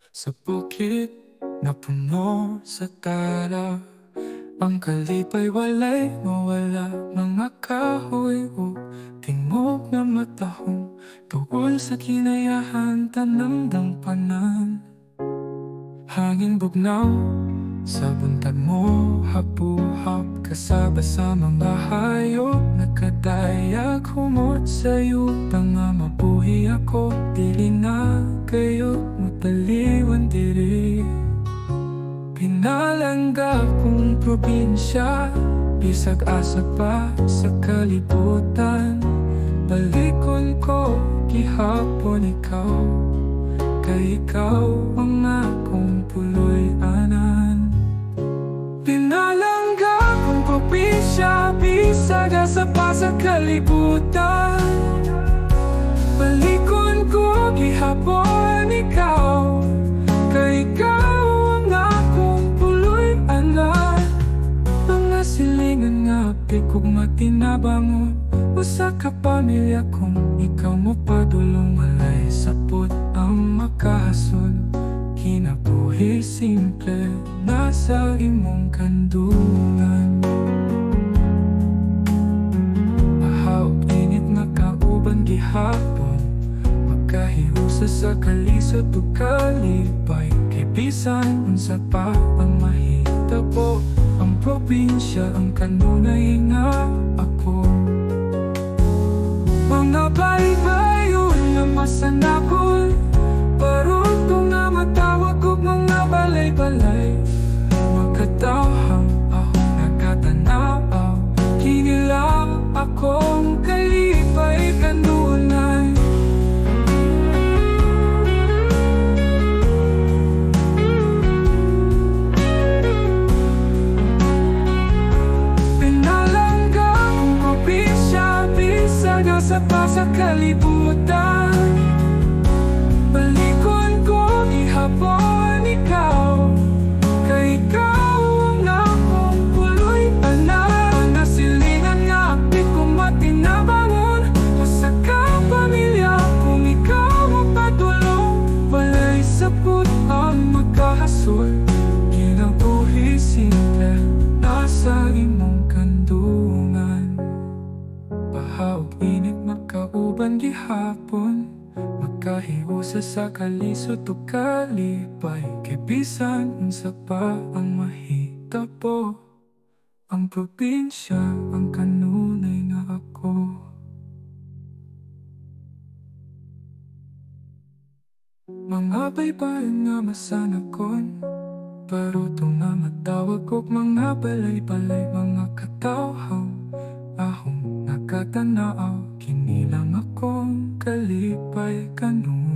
Sa bukid na puno sa tala, ang kalipay walay mawala. Mga kahoy o tingog na matahong, tungkol sa kinayahan tanang dangpanan. Hangin bugnaw sa buntag mo, hapuhap kasaba sa mga hayop. Nakadayag humot sa'yo, tanga mabuhi ako. Dili na kayo mataliwan diri. Pinalangga kong probinsya, bisag asa pa sa kalibutan. Balikon ko gihapon ikaw, kay ikaw ang akong puloy-anan. Pinalangga kong probinsya, bisag asa pa sa kalibutan. Balikon ko gihapon ikaw, kay ikaw ang akong puloy-anan. Mga silingan nga pikog matinabangon, usa ka pamilya kung ikaw mo padulong. Walay sapot ang makahasol, kinabuhi simple nasa imong kandungan. Mahaw init nga kauban gihapon, magkahiusa sa kalisod ug kalipay. Kay bisan unsa pa ang mahitabo, ang probinsya ang kanunay nga ako. Mga baybayon nga masanakol, parutong nga matawag og mga balay-balay. Magkatawhang akong nagkatanaw, kinilang akong kalipay kanunay. Pinalangga kong probinsya, bisag asa pa sa kalibutan. Balikon ko ihapon ikaw, kay ikaw ang akong puloy-anan. Mga silingan nga di ko matinabangon, usa ka pamilya kung ikaw magpadulong. Walay sapot ang magkahasol, kinabuhi simple nasa imong kandungan. Bahawag init magkauban gihapon, magkahiusa sa kalisod ug kalipay. Kay bisan unsa pa ang mahitabo, ang probinsya ang kanunay nga ako. Mga baybayon nga masanakon, parutong nga matawag og mga balay-balay. Mga katawhang ahong nakatanaw, kinilang akong kalipay kanunay.